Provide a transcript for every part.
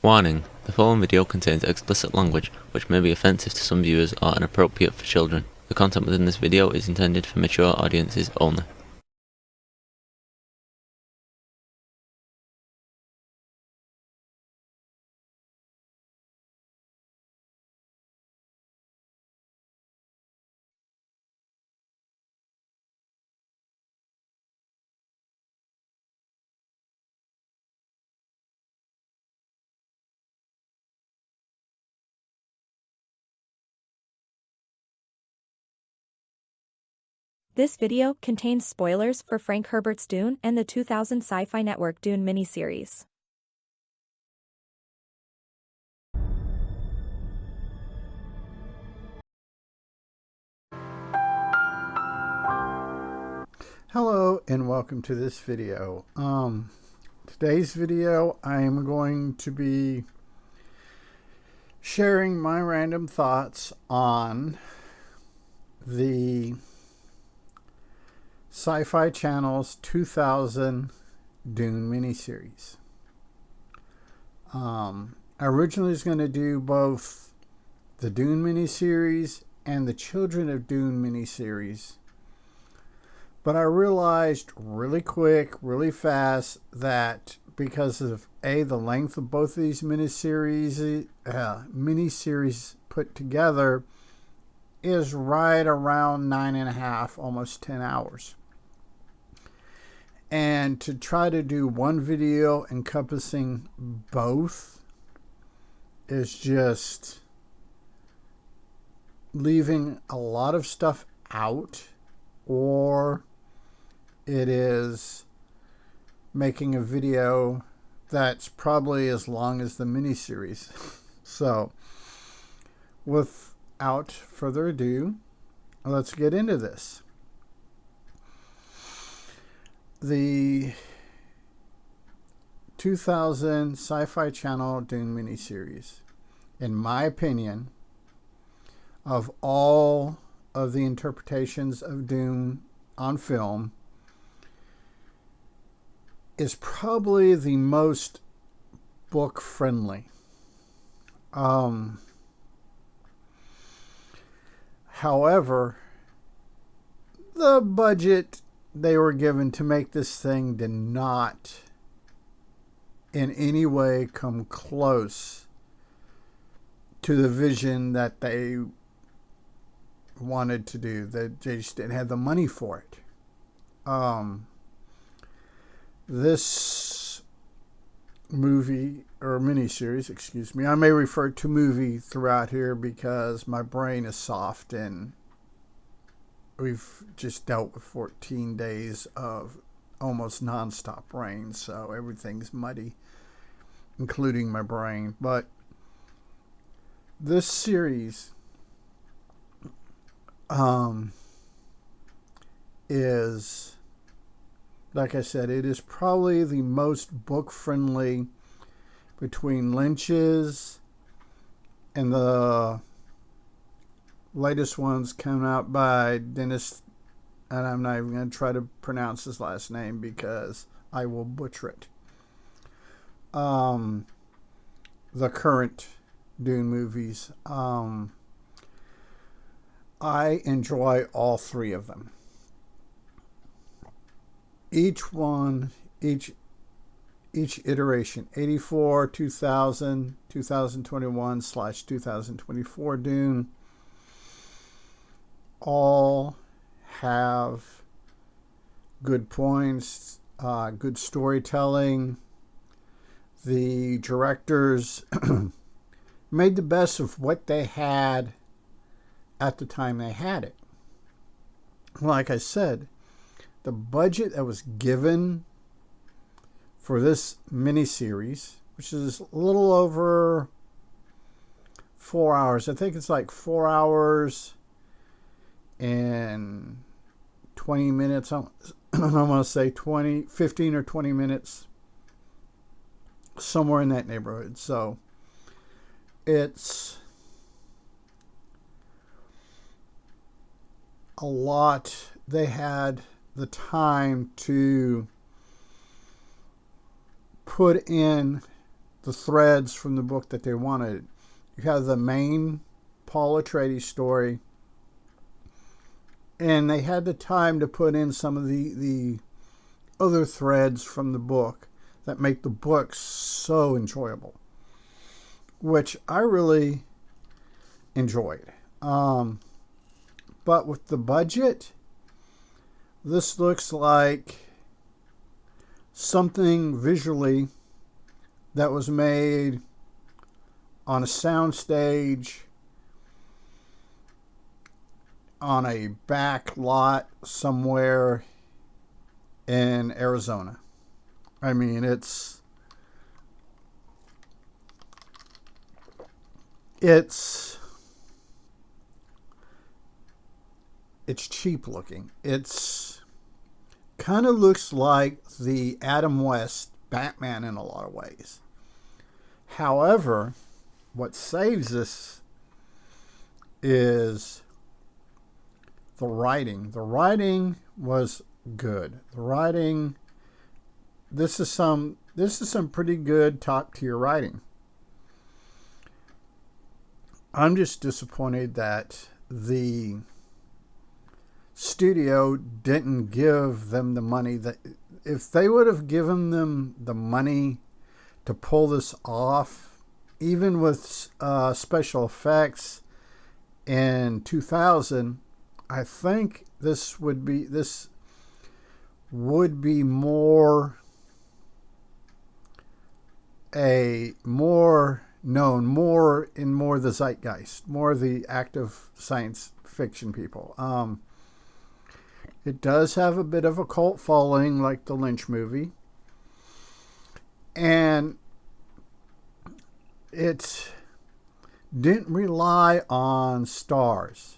Warning: the following video contains explicit language which may be offensive to some viewers or inappropriate for children. The content within this video is intended for mature audiences only. This video contains spoilers for Frank Herbert's Dune and the 2000 Sci-Fi Network Dune Mini-Series. Hello and welcome to this video. Today's video I am going to be sharing my random thoughts on the Sci-Fi Channel's 2000 Dune Mini-Series. I originally was going to do both the Dune Mini-Series and the Children of Dune Mini-Series, but I realized really quick, really fast, that because of the length of both of these miniseries put together is right around 9.5, almost 10 hours. And to try to do one video encompassing both is just leaving a lot of stuff out, or it is making a video that's probably as long as the miniseries. So without further ado, let's get into this. The 2000 Sci-Fi Channel Dune Mini-Series, in my opinion, of all of the interpretations of Dune on film, is probably the most book friendly. However, the budget they were given to make this thing did not in any way come close to the vision that they wanted to do. They just didn't have the money for it. This movie, or miniseries, excuse me, I may refer to movie throughout here because my brain is soft and we've just dealt with 14 days of almost nonstop rain, so everything's muddy, including my brain. But this series is, like I said, it is probably the most book friendly between Lynch's and the latest ones coming out by Dennis, and I'm not even going to try to pronounce his last name because I will butcher it. The current Dune movies. I enjoy all three of them. Each iteration, 84, 2000, 2021/2024 Dune, all have good points, good storytelling. The directors made the best of what they had at the time they had it. Like I said, the budget that was given for this miniseries, which is a little over 4 hours. I think it's like 4 hours and 20 minutes. I'm going to say 15 or 20 minutes, somewhere in that neighborhood. So it's a lot. They had the time to put in the threads from the book that they wanted. You have the main Paul Atreides story, and they had the time to put in some of the other threads from the book that make the book so enjoyable, which I really enjoyed. But with the budget, this looks like something visually that was made on a soundstage on a back lot somewhere in Arizona. I mean, it's cheap looking. It's kind of looks like the Adam West Batman in a lot of ways. However, what saves this is the writing. The writing was good. The writing, this is some pretty good top tier writing. I'm just disappointed that the studio didn't give them the money. That if they would have given them the money to pull this off, even with special effects in 2000, I think this would be more known, more the zeitgeist, more the active science fiction people. It does have a bit of a cult following, like the Lynch movie, and it didn't rely on stars.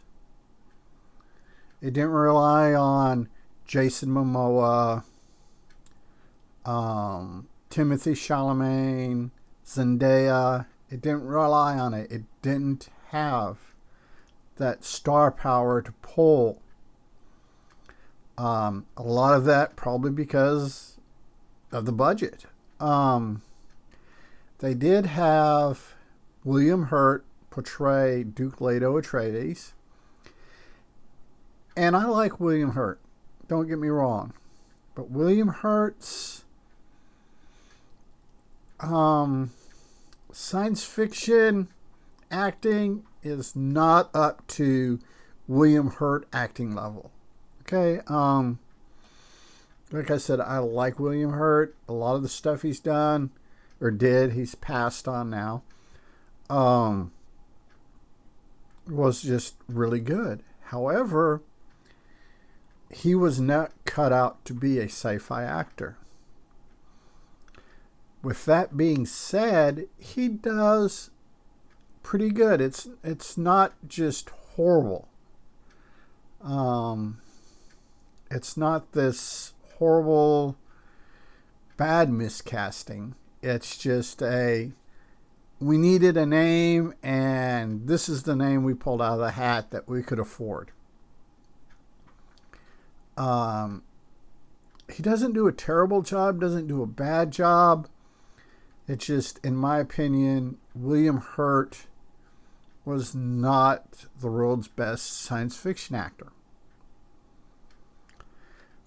It didn't rely on Jason Momoa, Timothy Chalamet, Zendaya. It didn't rely on it. It didn't have that star power to pull. A lot of that probably because of the budget. They did have William Hurt portray Duke Leto Atreides. And I like William Hurt. Don't get me wrong. But William Hurt's science fiction acting is not up to William Hurt acting level. Okay, like I said, I like William Hurt. A lot of the stuff he's done or did, he's passed on now, was just really good. However, he was not cut out to be a sci-fi actor. With that being said, he does pretty good. It's not just horrible. It's not this horrible, bad miscasting. It's just we needed a name, and this is the name we pulled out of the hat that we could afford. He doesn't do a terrible job, doesn't do a bad job. It's just, in my opinion, William Hurt was not the world's best science fiction actor.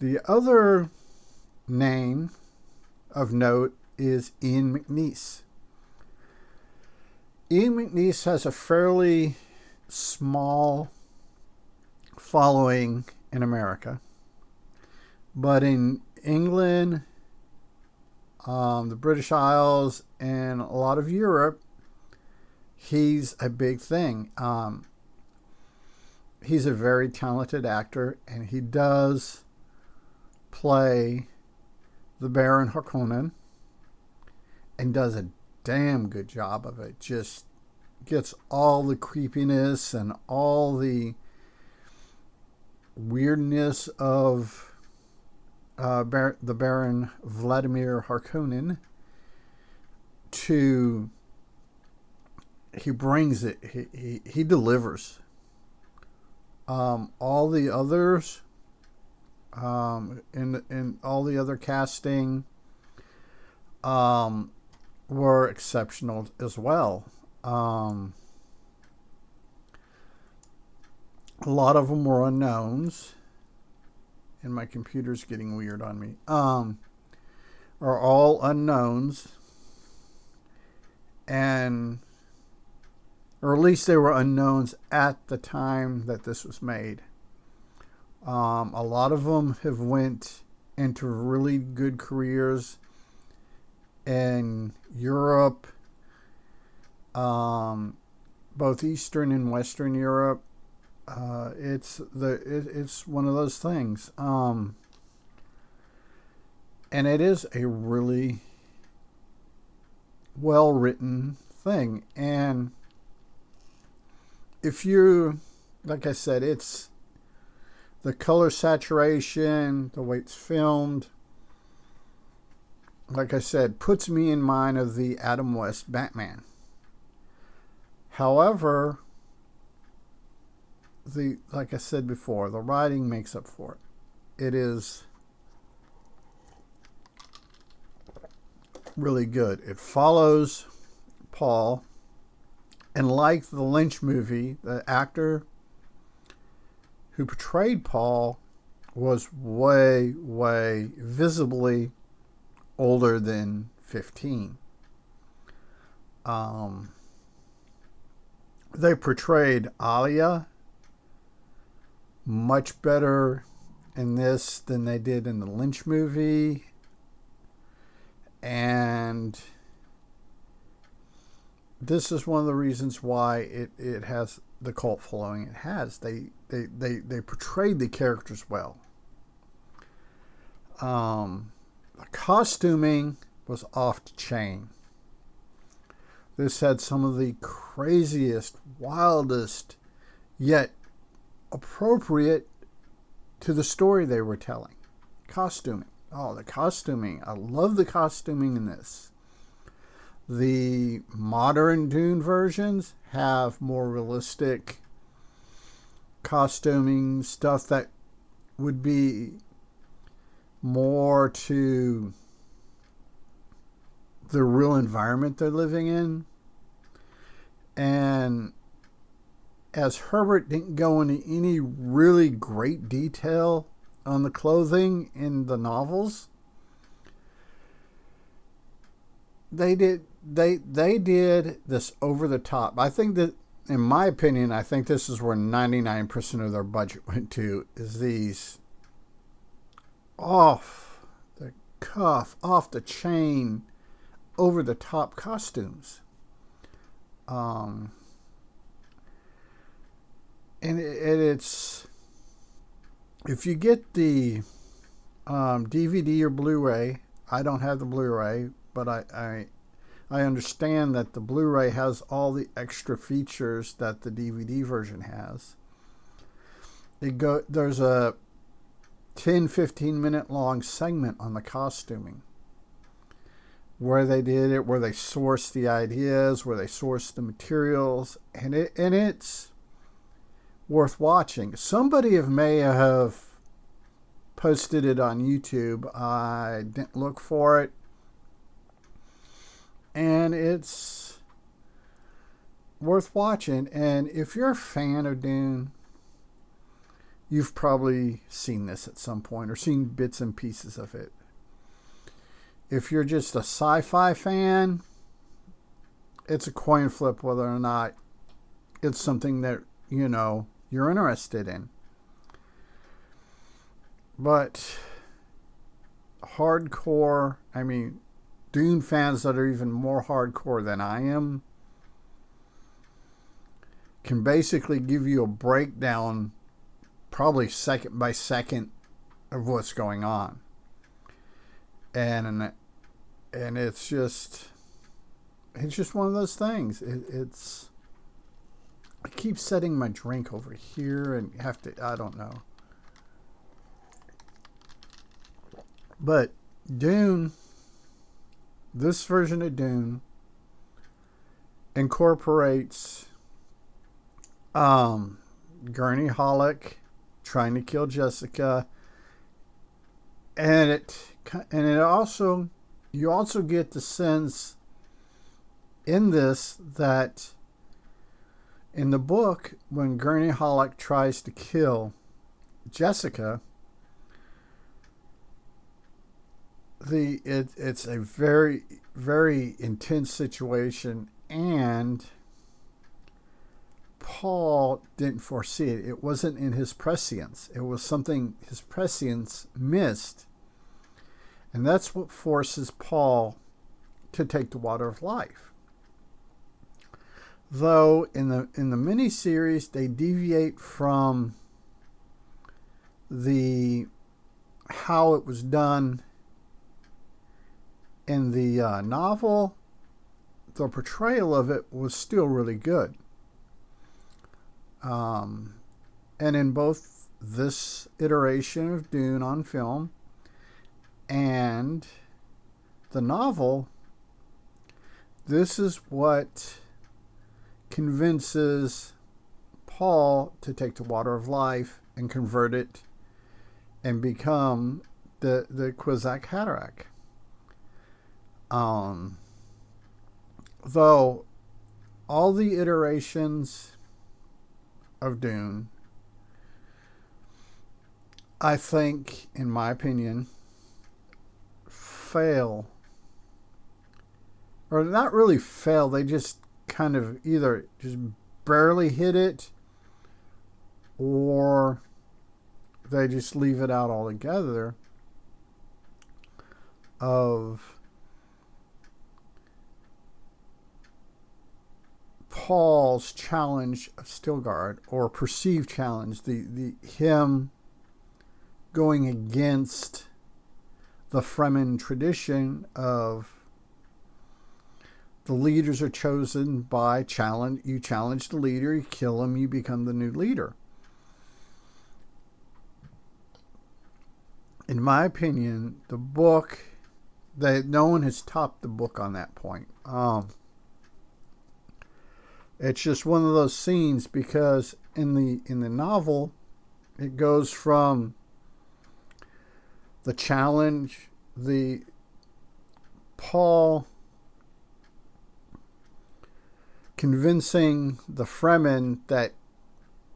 The other name of note is Ian McNeice. Ian McNeice has a fairly small following in America, but in England, the British Isles, and a lot of Europe, he's a big thing. He's a very talented actor, and he does play the Baron Harkonnen and does a damn good job of it. Just gets all the creepiness and all the weirdness of the Baron Vladimir Harkonnen to, he brings it, he delivers. All the others, in all the other casting, were exceptional as well. A lot of them were unknowns, and my computer's getting weird on me. Are all unknowns, and or at least they were unknowns at the time that this was made. A lot of them have went into really good careers in Europe, both Eastern and Western Europe. It's one of those things, and it is a really well written thing. And if you, like I said, it's the color saturation, the way it's filmed, like I said, puts me in mind of the Adam West Batman. However, like I said before, the writing makes up for it. It is really good. It follows Paul, and like the Lynch movie, the actor who portrayed Paul was way, way visibly older than 15. They portrayed Alia much better in this than they did in the Lynch movie. And this is one of the reasons why it has the cult following it has. They portrayed the characters well. The costuming was off the chain. This had some of the craziest, wildest, yet appropriate to the story they were telling. Costuming. Oh, the costuming. I love the costuming in this. The modern Dune versions have more realistic costuming, stuff that would be more to the real environment they're living in. And as Herbert didn't go into any really great detail on the clothing in the novels, they did this over the top. I think that, in my opinion, I think this is where 99% of their budget went to, is these off the cuff, off the chain, over the top costumes. And it's, if you get the DVD or Blu-ray, I don't have the Blu-ray, but I understand that the Blu-ray has all the extra features that the DVD version has. There's a 10-15 minute long segment on the costuming, where they did it, where they sourced the ideas, where they sourced the materials, and it's worth watching. Somebody may have posted it on YouTube. I didn't look for it. And it's worth watching. And if you're a fan of Dune, you've probably seen this at some point or seen bits and pieces of it. If you're just a sci-fi fan, it's a coin flip whether or not it's something that, you're interested in. But hardcore, Dune fans that are even more hardcore than I am can basically give you a breakdown, probably second by second, of what's going on. And it's just one of those things. I keep setting my drink over here and have to, I don't know. But Dune, this version of Dune incorporates Gurney Halleck trying to kill Jessica, and it also, you also get the sense in this that in the book, when Gurney Halleck tries to kill Jessica, it's a very, very intense situation, and Paul didn't foresee it. It wasn't in his prescience. It was something his prescience missed. And that's what forces Paul to take the water of life. Though in the miniseries they deviate from the how it was done in the novel, the portrayal of it was still really good. And in both this iteration of Dune on film and the novel, this is what convinces Paul to take the water of life and convert it and become the Kwisatz Haderach. Though all the iterations of Dune, I think, in my opinion, fail. Or not really fail, they just kind of either just barely hit it, or they just leave it out altogether of Paul's challenge of Stilgard, or perceived challenge, the him going against the Fremen tradition of the leaders are chosen by challenge. You challenge the leader, you kill him, you become the new leader. In my opinion, the book, no one has topped the book on that point. It's just one of those scenes, because in the novel, it goes from the challenge, the Paul convincing the Fremen that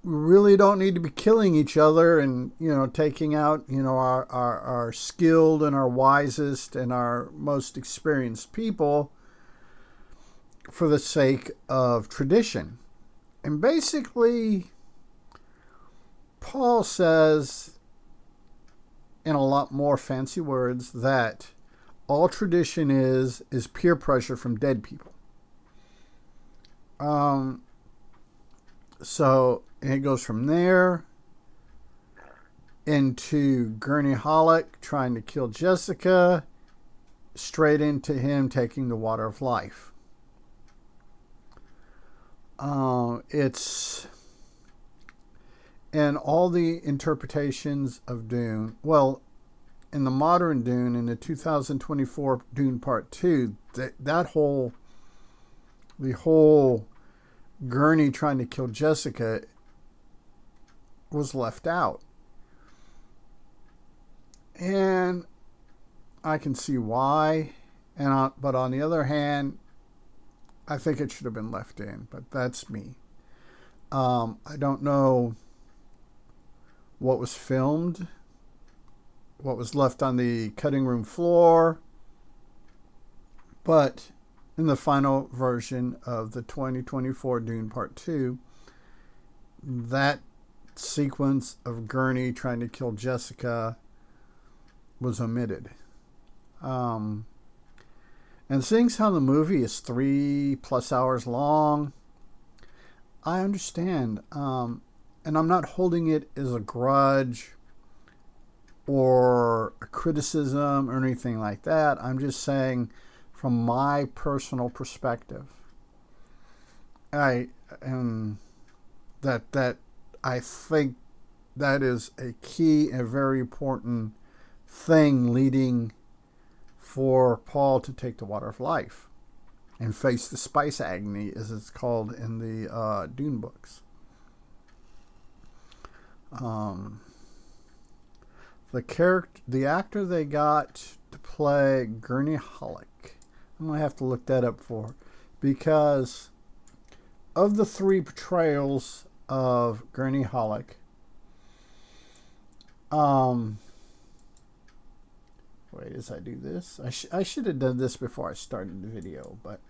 we really don't need to be killing each other, and taking out our skilled and our wisest and our most experienced people for the sake of tradition. And basically Paul says, in a lot more fancy words, that all tradition is peer pressure from dead people. So it goes from there into Gurney Halleck trying to kill Jessica, straight into him taking the water of life. It's in all the interpretations of Dune. Well, in the modern Dune, in the 2024 Dune Part 2, the whole Gurney trying to kill Jessica was left out. And I can see why. But on the other hand, I think it should have been left in. But that's me. I don't know what was filmed, what was left on the cutting room floor. But in the final version of the 2024 Dune Part 2, that sequence of Gurney trying to kill Jessica was omitted. And seeing how the movie is 3+ hours long, I understand. And I'm not holding it as a grudge or a criticism or anything like that. I'm just saying, from my personal perspective, that I think that is a key and very important thing leading for Paul to take the water of life and face the spice agony, as it's called in the Dune books. The actor they got to play Gurney Halleck, I'm gonna have to look that up because of the three portrayals of Gurney Halleck, wait, as I do this, I should have done this before I started the video, but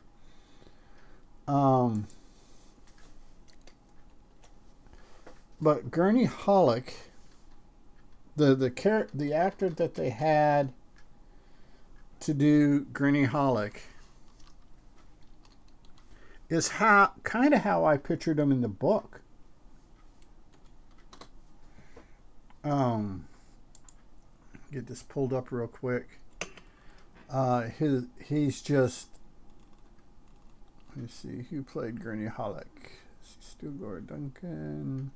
Gurney Halleck, the actor that they had to do Gurney Halleck is kind of how I pictured him in the book. Get this pulled up real quick. He's just, let me see who played Gurney Halleck. Stilgar Duncan.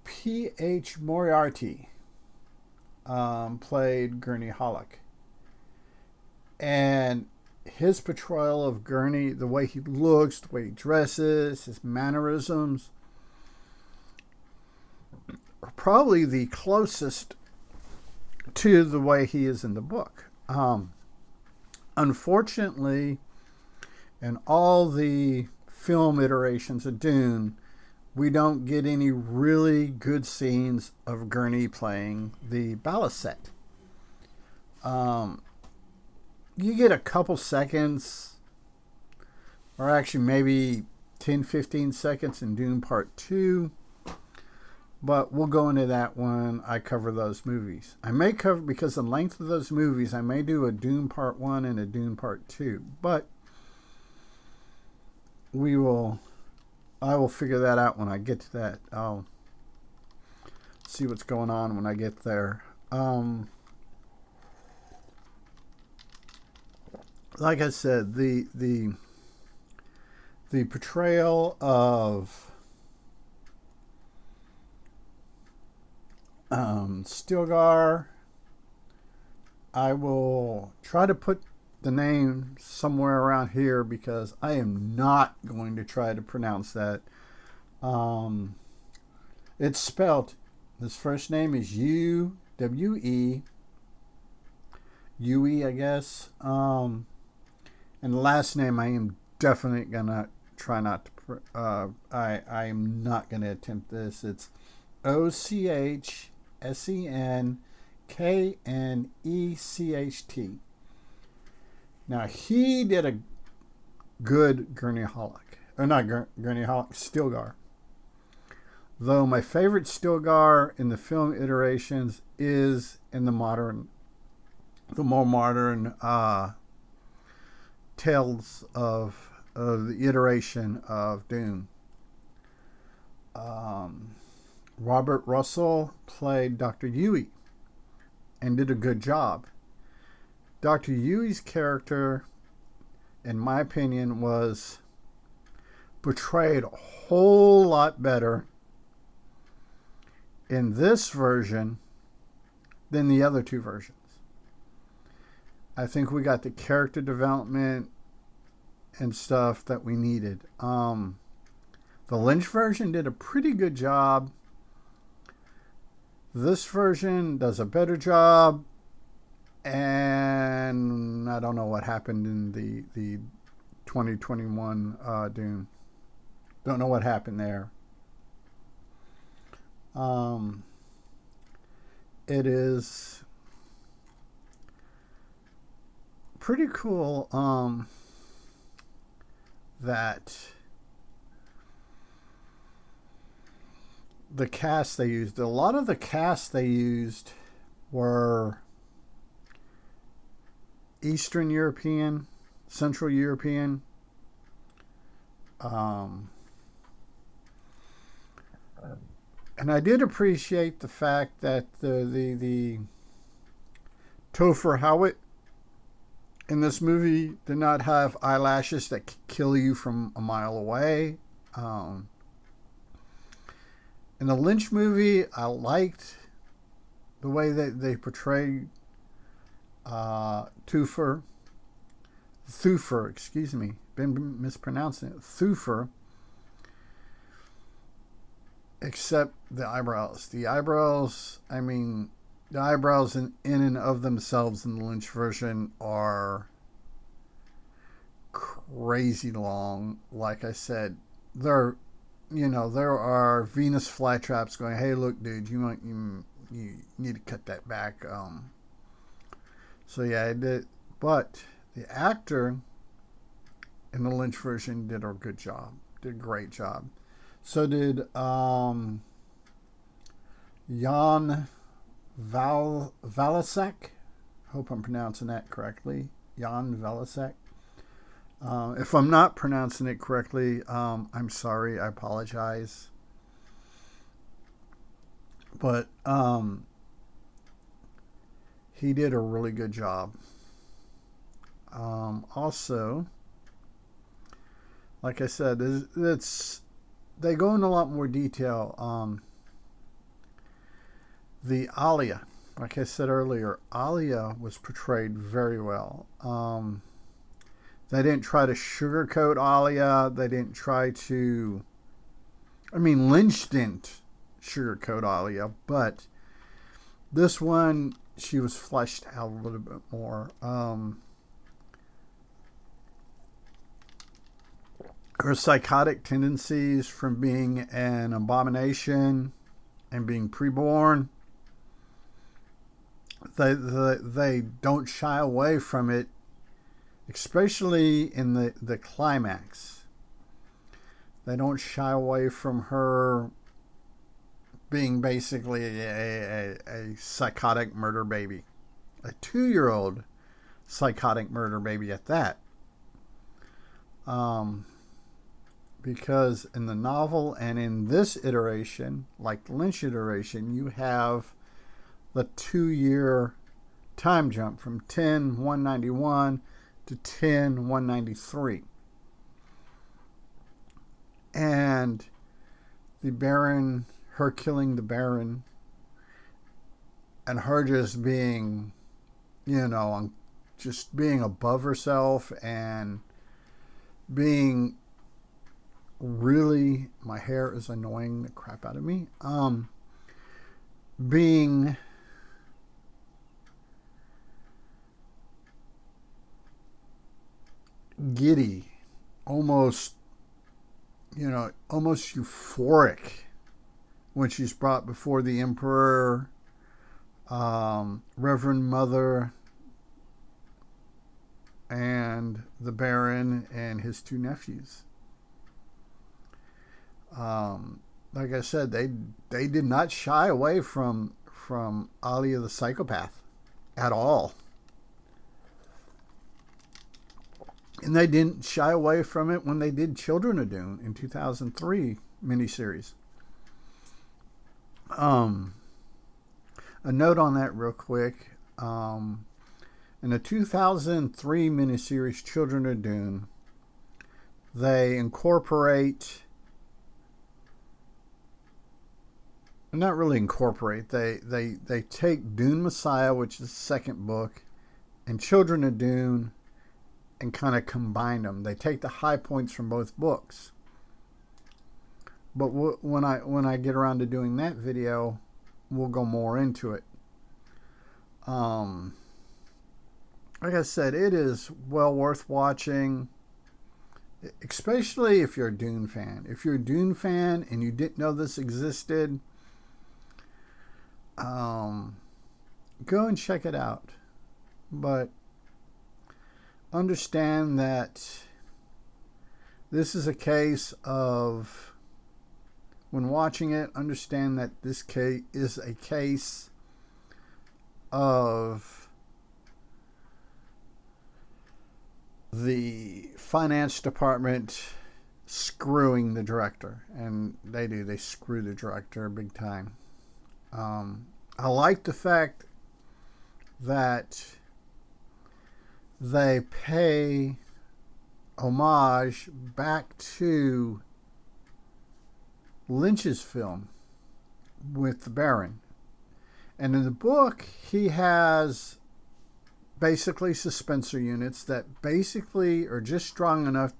P.H. Moriarty played Gurney Halleck, and his portrayal of Gurney, the way he looks, the way he dresses, his mannerisms, are probably the closest to the way he is in the book. Unfortunately, in all the film iterations of Dune, we don't get any really good scenes of Gurney playing the Balisette. You get a couple seconds, or actually maybe 10-15 seconds in Dune Part 2, but we'll go into that when I cover those movies. I may cover, because of the length of those movies, I may do a Dune Part 1 and a Dune Part 2, but I will figure that out when I get to that. I'll see what's going on when I get there. Like I said, the portrayal of Stilgar, I will try to put the name somewhere around here because I am not going to try to pronounce that. It's spelled, his first name is U-W-E, Yui, I guess. And the last name I am definitely gonna try not to, I am not gonna attempt this. It's O-C-H-S-E-N-K-N-E-C-H-T. Now, he did a good Gurney Halleck. Or not Gurney Halleck, Stilgar. Though my favorite Stilgar in the film iterations is in the more modern tales of the iteration of Dune. Robert Russell played Dr. Yui and did a good job. Dr. Yui's character, in my opinion, was portrayed a whole lot better in this version than the other two versions. I think we got the character development and stuff that we needed. The Lynch version did a pretty good job. This version does a better job. And I don't know what happened in the 2021 Dune. Don't know what happened there. It is pretty cool that the cast they used, a lot of the cast they used were Eastern European, Central European. And I did appreciate the fact that the Topher Howitt in this movie did not have eyelashes that could kill you from a mile away. In the Lynch movie, I liked the way that they portrayed Thufir, excuse me, been mispronouncing it, Thufir, except the eyebrows. The eyebrows, I mean, the eyebrows in and of themselves in the Lynch version are crazy long. Like I said, there are Venus flytraps going, hey, look, dude, you need to cut that back. So yeah, I did. But the actor in the Lynch version did a good job. Did a great job. So did Jan Valasek. Hope I'm pronouncing that correctly. Jan Valasek. If I'm not pronouncing it correctly, I'm sorry. I apologize. But he did a really good job. Also, like I said, they go into a lot more detail. The Alia, like I said earlier, Alia was portrayed very well. They didn't try to sugarcoat Alia. They didn't try to... Lynch didn't sugarcoat Alia, but this one, she was fleshed out a little bit more. Her psychotic tendencies from being an abomination and being preborn, they don't shy away from it, especially in the climax. They don't shy away from her being basically a psychotic murder baby. A 2-year-old psychotic murder baby at that. Because in the novel and in this iteration, like the Lynch iteration, you have the 2-year time jump from 10-191 to 10-193. And the Baron, her killing the Baron, and her just being, just being above herself and being really, my hair is annoying the crap out of me. Being giddy, almost euphoric when she's brought before the Emperor, Reverend Mother, and the Baron and his 2 nephews. Like I said, they did not shy away from Alia the psychopath at all. And they didn't shy away from it when they did Children of Dune in 2003 miniseries. A note on that real quick. In the 2003 miniseries Children of Dune, they incorporate... Not really incorporate. They take Dune Messiah, which is the second book, and Children of Dune, and kind of combine them. They take the high points from both books. But when I get around to doing that video, we'll go more into it. Like I said, it is well worth watching, especially if you're a Dune fan. If you're a Dune fan and you didn't know this existed, go and check it out. But understand that this is a case of, when watching it, understand that this case is a case of the finance department screwing the director. And they screw the director big time. I like the fact that they pay homage back to Lynch's film with the Baron. And in the book, he has basically suspensor units that basically are just strong enough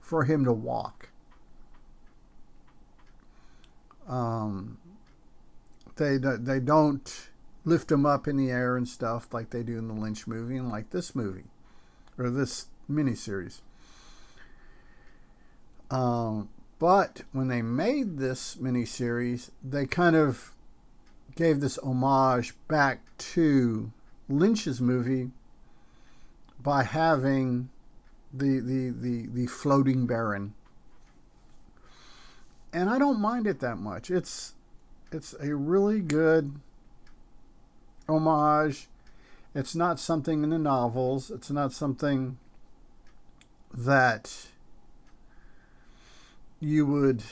for him to walk. They don't lift him up in the air and stuff like they do in the Lynch movie and like this movie or this miniseries. But when they made this miniseries, they kind of gave this homage back to Lynch's movie by having the floating baron. And I don't mind it that much. It's a really good homage. It's not something in the novels. It's not something that you would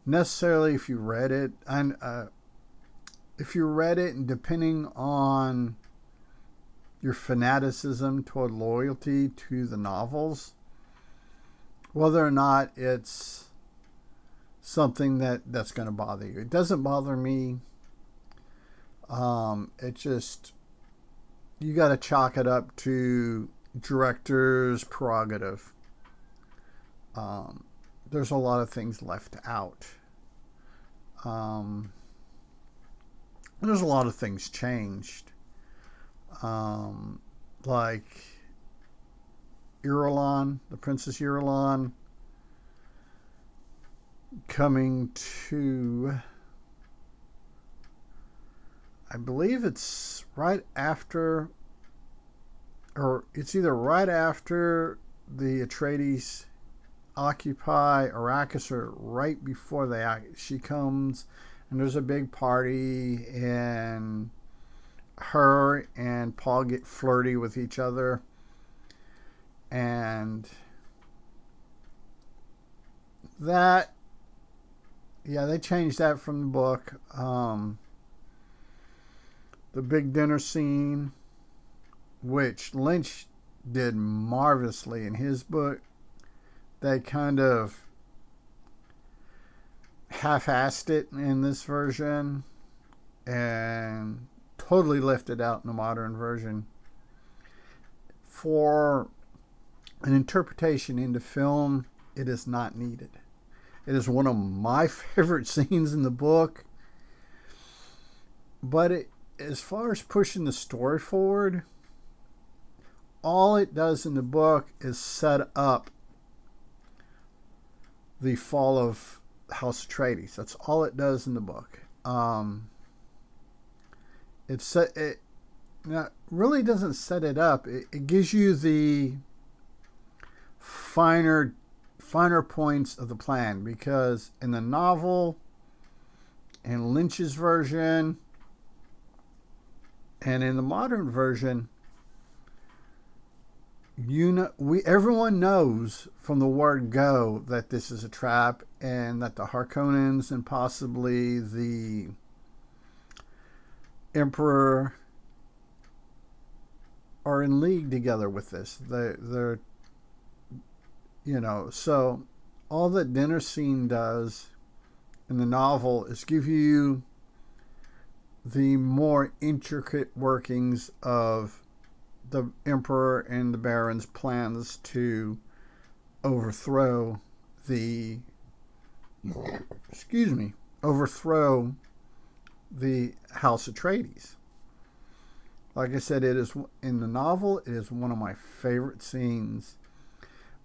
necessarily, if you read it, and and depending on your fanaticism toward loyalty to the novels, whether or not it's something that's going to bother you. It doesn't bother me. It just, you got to chalk it up to director's prerogative. There's a lot of things left out. There's a lot of things changed. Like Irulan, the Princess Irulan, coming to, I believe it's right after, or it's either right after the Atreides occupy Arrakis or right before she comes, and there's a big party, and her and Paul get flirty with each other, and that, yeah, they changed that from the book. The big dinner scene, which Lynch did marvelously in his book, they kind of half-assed it in this version and totally left it out in the modern version. For an interpretation into film, it is not needed. It is one of my favorite scenes in the book, but as far as pushing the story forward, all it does in the book is set up the fall of House Atreides. That's all it does in the book. It really doesn't set it up. It gives you the finer points of the plan, because in the novel, in Lynch's version, and in the modern version, everyone knows from the word go that this is a trap, and that the Harkonnens and possibly the Emperor are in league together with this. They're so all that dinner scene does in the novel is give you the more intricate workings of the Emperor and the Baron's plans to overthrow the House Atreides. Like I said, it is in the novel, it is one of my favorite scenes,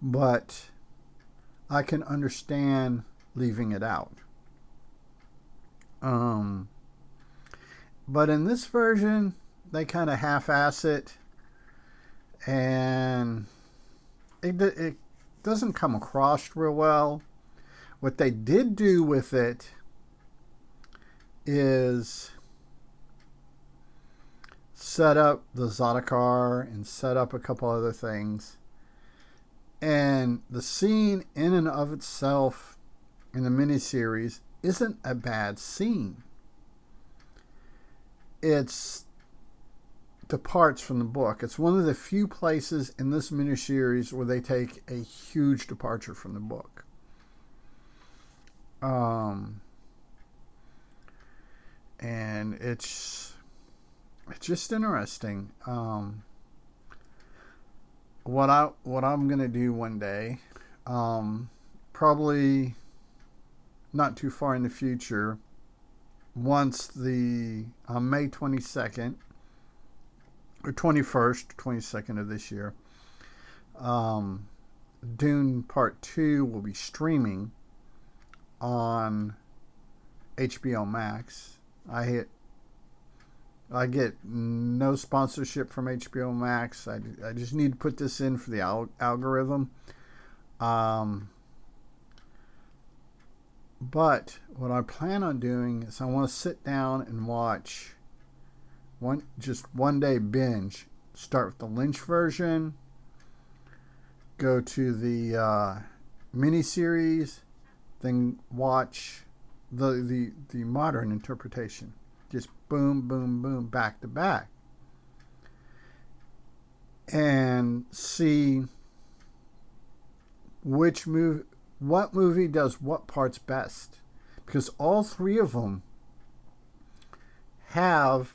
but I can understand leaving it out. But in this version, they kind of half-ass it, and it doesn't come across real well. What they did do with it is set up the Zodakar and set up a couple other things. And the scene in and of itself in the miniseries isn't a bad scene. It's departs from the book. It's one of the few places in this miniseries where they take a huge departure from the book. And it's just interesting. What I'm gonna do one day, probably not too far in the future, once the May 22nd or 21st, 22nd of this year, Dune Part 2 will be streaming on HBO Max. I get no sponsorship from HBO Max. I just need to put this in for the algorithm. But what I plan on doing is I want to sit down and watch one day binge. Start with the Lynch version, go to the miniseries, then watch the modern interpretation. Just boom, boom, boom, back to back, and see what movie does what parts best, because all three of them have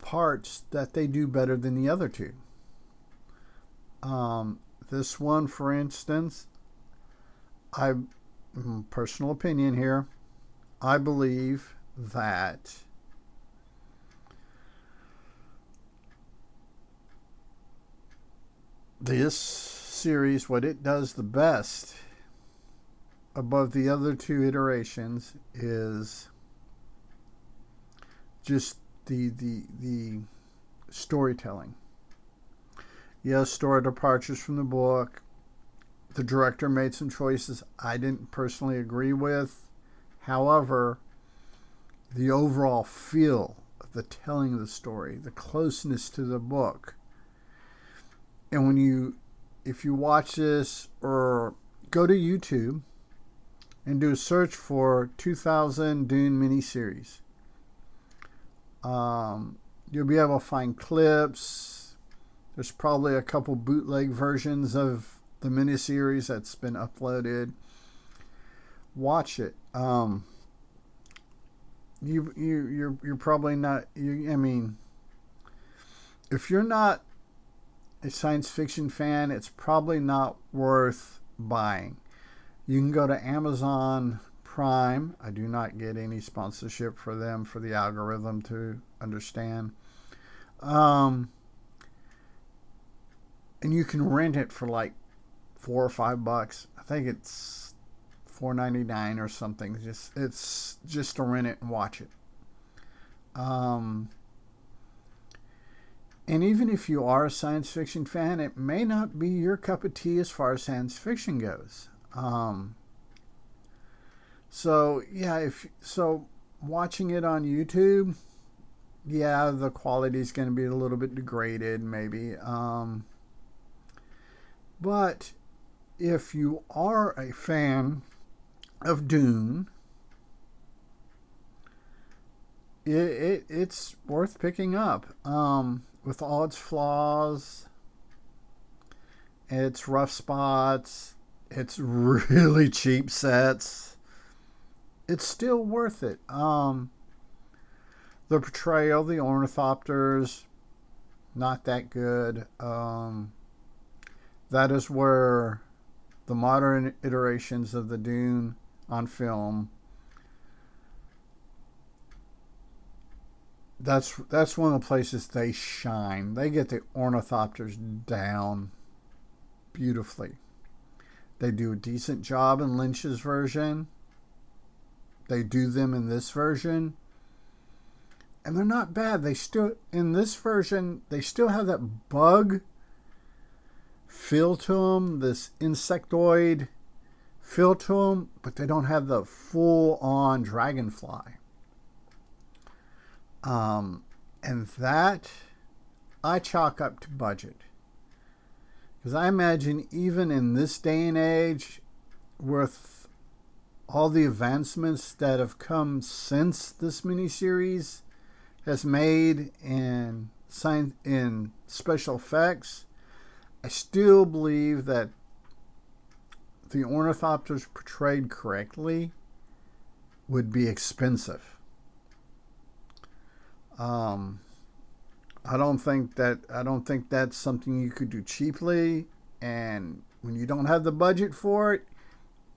parts that they do better than the other two. This one, for instance, personal opinion here, I believe that this series, what it does the best above the other two iterations, is just the storytelling. Yes, story departures from the book. The director made some choices I didn't personally agree with. However, the overall feel of the telling of the story, the closeness to the book, and if you watch this or go to YouTube and do a search for 2000 Dune Mini-Series, you'll be able to find clips. There's probably a couple bootleg versions of the miniseries that's been uploaded. Watch it. You're probably not. I mean, if you're not a science fiction fan, it's probably not worth buying. You can go to Amazon Prime. I do not get any sponsorship for them for the algorithm to understand. And you can rent it for like $4 or $5. I think it's $4.99 or something. It's just to rent it and watch it. And even if you are a science fiction fan, it may not be your cup of tea as far as science fiction goes. So watching it on YouTube, yeah, the quality is going to be a little bit degraded, maybe. But if you are a fan of Dune, it's worth picking up. With all its flaws, its rough spots, its really cheap sets, it's still worth it. The portrayal, the ornithopters, not that good. That is where the modern iterations of the Dune on film, that's one of the places they shine. They get the ornithopters down beautifully. They do a decent job in Lynch's version. They do them in this version, and they're not bad. They still, in this version, they still have that bug feel to them, this insectoid feel to them, but they don't have the full-on dragonfly. And that I chalk up to budget. Because I imagine even in this day and age, with all the advancements that have come since this miniseries has made in special effects, I still believe that the ornithopters portrayed correctly would be expensive. I don't think that's something you could do cheaply, and when you don't have the budget for it,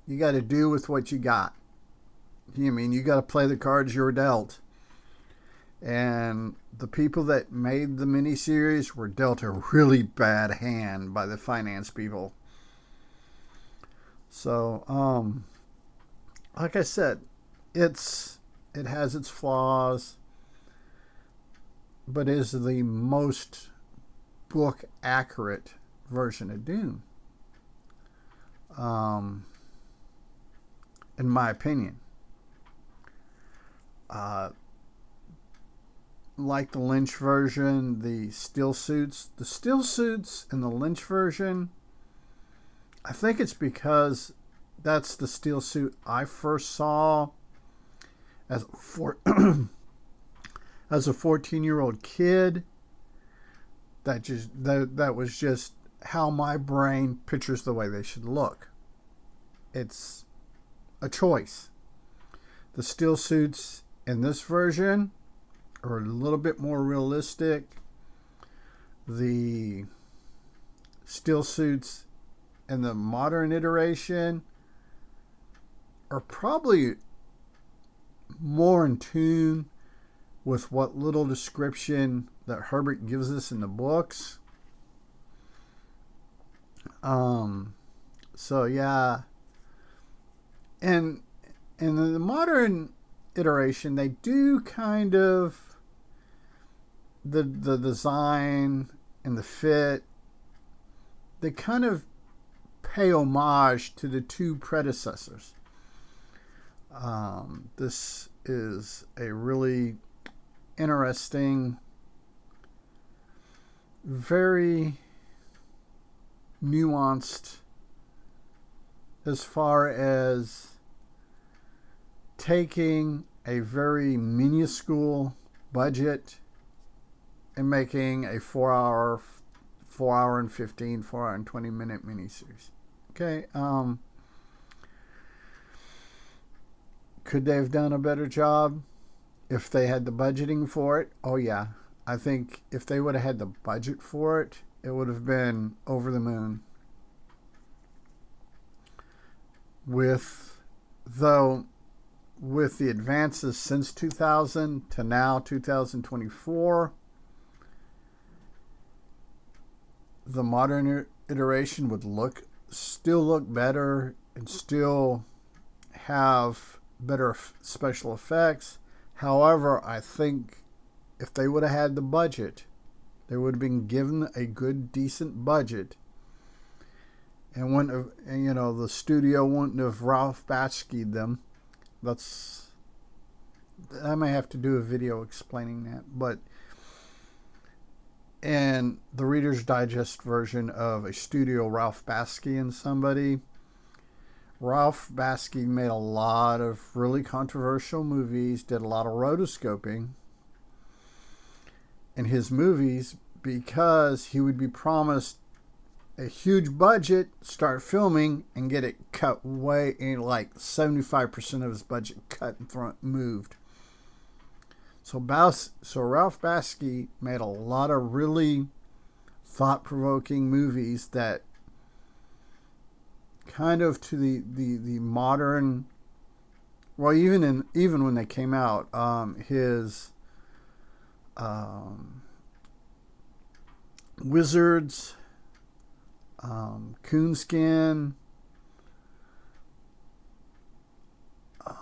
you got to do with what you got. I mean, you got to play the cards you're dealt. And the people that made the miniseries were dealt a really bad hand by the finance people. So, like I said, it has its flaws, but is the most book accurate version of Dune, in my opinion. Like the Lynch version, the still suits in the Lynch version, I think it's because that's the still suit I first saw as a 14-year-old kid. That was just how my brain pictures the way they should look. It's a choice. The still suits in this version are a little bit more realistic. The still suits in the modern iteration are probably more in tune with what little description that Herbert gives us in the books. So yeah, and in the modern iteration, they do kind of the design and the fit. They kind of pay homage to the two predecessors. This is a really interesting, very nuanced as far as taking a very minuscule budget and making a 4 hour and 20 minute miniseries. Okay. Could they have done a better job if they had the budgeting for it? Oh yeah. I think if they would have had the budget for it, it would have been over the moon. With the advances since 2000 to now 2024, the modern iteration would still look better and still have better special effects. However, I think if they would have had the budget, they would have been given a good, decent budget, and the studio wouldn't have Ralph Bakski'd them. I may have to do a video explaining that, but and the Reader's Digest version of a studio Ralph Bakski and somebody. Ralph Bakski made a lot of really controversial movies, did a lot of rotoscoping in his movies because he would be promised a huge budget, start filming, and get it cut way in, like 75% of his budget cut and moved. So Ralph Bakski made a lot of really thought-provoking movies that kind of to the modern, well, even when they came out, his Wizards, Coonskin,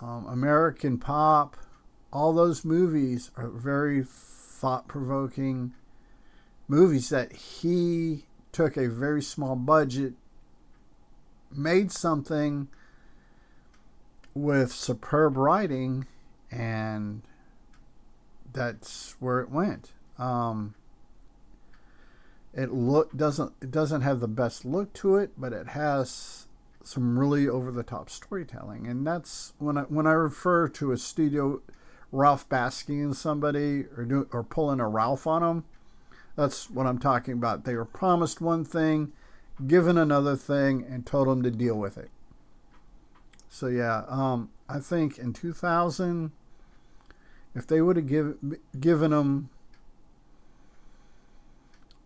American Pop, all those movies are very thought-provoking movies that he took a very small budget, made something with superb writing, and that's where it went. It doesn't have the best look to it, but it has some really over-the-top storytelling, and that's when I refer to a studio Ralph Bakski and somebody or pulling a Ralph on them. That's what I'm talking about. They were promised one thing, given another thing, and told them to deal with it. So yeah, I think in 2000, if they would have given them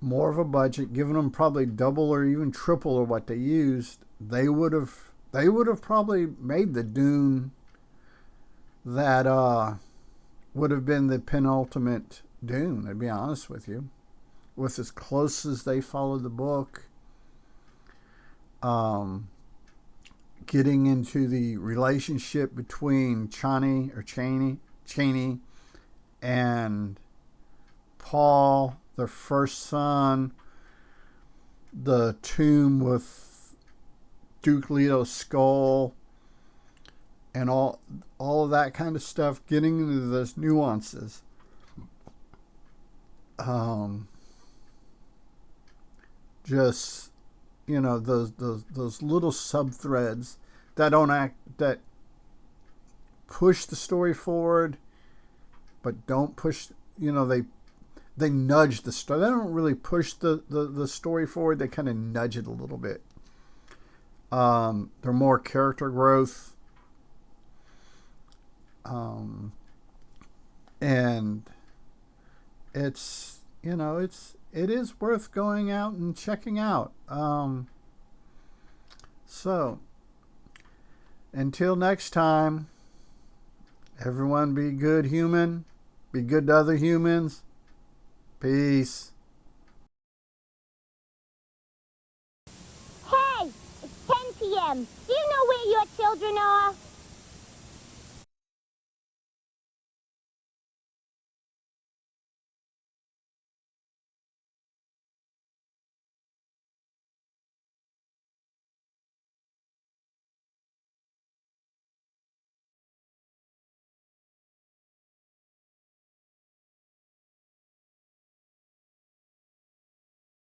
more of a budget, given them probably double or even triple of what they used, they would have probably made the Dune that would have been the penultimate Dune, to be honest with you. With as close as they followed the book, getting into the relationship between Cheney and Paul, their first son, the tomb with Duke Leto's skull, and all of that kind of stuff, getting into those nuances. Just, you know, those little sub threads that push the story forward, but don't push. You know, they nudge the story. They don't really push the story forward. They kind of nudge it a little bit. They're more character growth. And it's, you know, it is worth going out and checking out. So until next time, everyone be good human, be good to other humans. Peace. Hey, it's 10 p.m. Do you know where your children are?